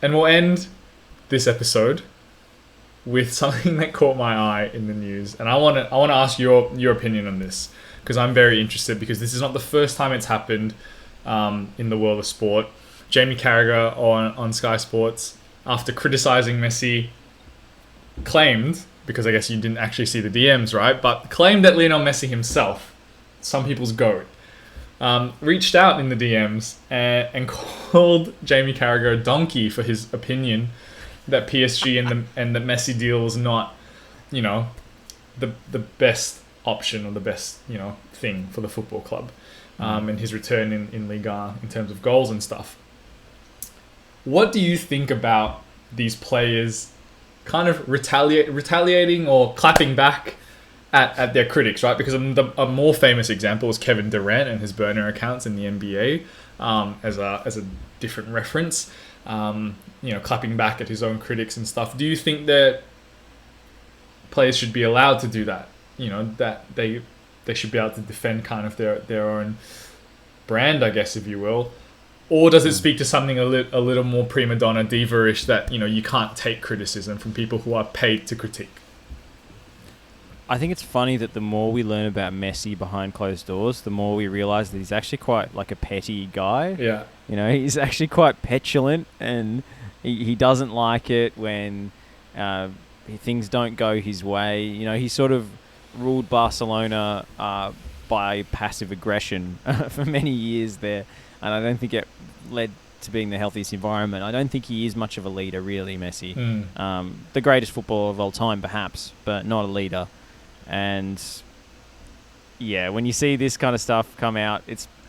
And we'll end this episode with something that caught my eye in the news, and I want to ask your opinion on this because I'm very interested because this is not the first time it's happened in the world of sport. Jamie Carragher on Sky Sports, after criticizing Messi, claimed, because I guess you didn't actually see the DMs, right? But claimed that Lionel Messi himself, some people's GOAT, reached out in the DMs and called Jamie Carragher a donkey for his opinion that PSG and the Messi deal was not, the best option or the best, thing for the football club, and his return in Liga in terms of goals and stuff. What do you think about these players kind of retaliating or clapping back at their critics, right? Because a more famous example is Kevin Durant and his burner accounts in the NBA, as a different reference. Clapping back at his own critics and stuff. Do you think that players should be allowed to do that? That they should be able to defend kind of their own brand, I guess, if you will. Or does it speak to something a little more prima donna diva-ish that, you can't take criticism from people who are paid to critique? I think it's funny that the more we learn about Messi behind closed doors, the more we realise that he's actually quite like a petty guy. Yeah. He's actually quite petulant, and he doesn't like it when things don't go his way. He sort of ruled Barcelona by passive aggression for many years there, and I don't think it led to being the healthiest environment. I don't think he is much of a leader, really, Messi. The greatest footballer of all time, perhaps, but not a leader. And yeah, when you see this kind of stuff come out,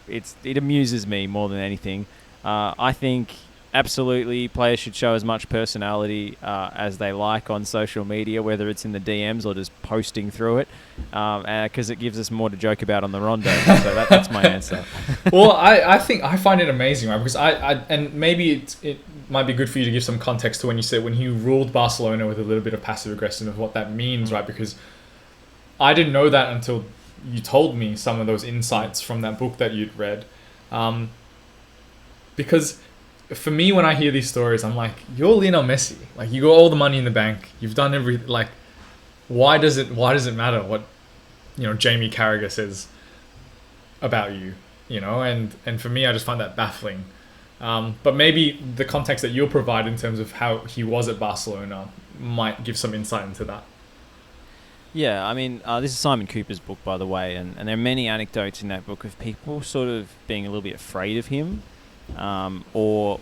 it amuses me more than anything. I think absolutely players should show as much personality as they like on social media, whether it's in the DMs or just posting through it, because it gives us more to joke about on the Rondo. So that's my answer. Well, I think I find it amazing, right? Because and maybe it might be good for you to give some context to when you said when he ruled Barcelona with a little bit of passive aggression of what that means, right? Because I didn't know that until you told me some of those insights from that book that you'd read. Because for me, when I hear these stories, I'm like, you're Lionel Messi. Like, you got all the money in the bank. You've done why does it matter what, Jamie Carragher says about you, and for me, I just find that baffling. But maybe the context that you'll provide in terms of how he was at Barcelona might give some insight into that. Yeah, I mean, this is Simon Cooper's book, by the way, and there are many anecdotes in that book of people sort of being a little bit afraid of him, or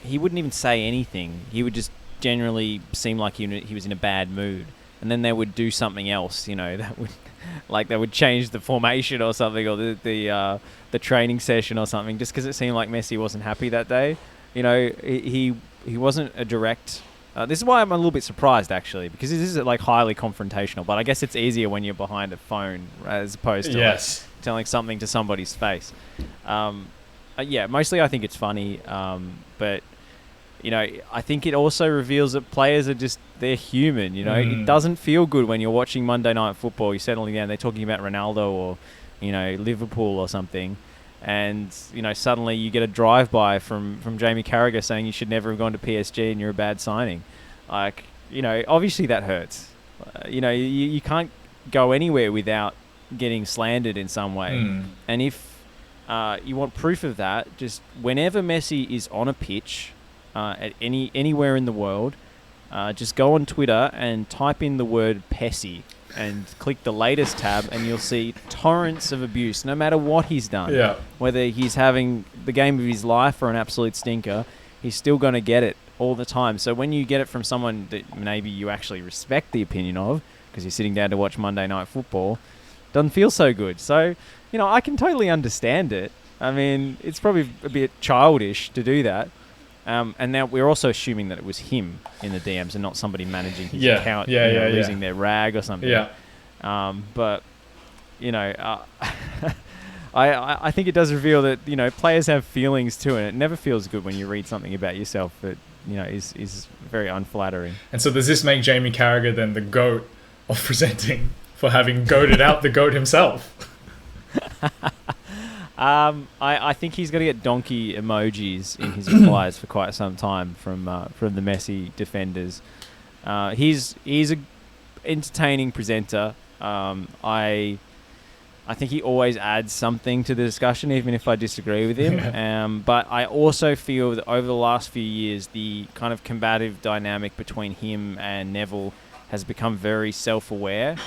he wouldn't even say anything. He would just generally seem like he was in a bad mood, and then they would do something else, that would, like they would change the formation or something, or the training session or something, just because it seemed like Messi wasn't happy that day. He wasn't a direct. This is why I'm a little bit surprised, actually, because this is highly confrontational. But I guess it's easier when you're behind a phone as opposed to telling something to somebody's face. Yeah, mostly I think it's funny. But I think it also reveals that players are they're human. It doesn't feel good when you're watching Monday Night Football. You're settling down. They're talking about Ronaldo or Liverpool or something. And, suddenly you get a drive-by from Jamie Carragher saying you should never have gone to PSG and you're a bad signing. Obviously that hurts. You can't go anywhere without getting slandered in some way. And if you want proof of that, just whenever Messi is on a pitch at anywhere in the world, just go on Twitter and type in the word Pessi and click the latest tab, and you'll see torrents of abuse, no matter what he's done. Yeah. Whether he's having the game of his life or an absolute stinker, he's still going to get it all the time. So when you get it from someone that maybe you actually respect the opinion of, because you're sitting down to watch Monday Night Football, doesn't feel so good. So, I can totally understand it. I mean, it's probably a bit childish to do that. And now we're also assuming that it was him in the DMs and not somebody managing his account, losing their rag or something. Yeah. But I think it does reveal that players have feelings too, and it never feels good when you read something about yourself that is very unflattering. And so does this make Jamie Carragher then the GOAT of presenting for having goated out the GOAT himself? I think he's going to get donkey emojis in his replies for quite some time from the Messi defenders. He's a entertaining presenter. I think he always adds something to the discussion, even if I disagree with him. But I also feel that over the last few years, the kind of combative dynamic between him and Neville has become very self-aware.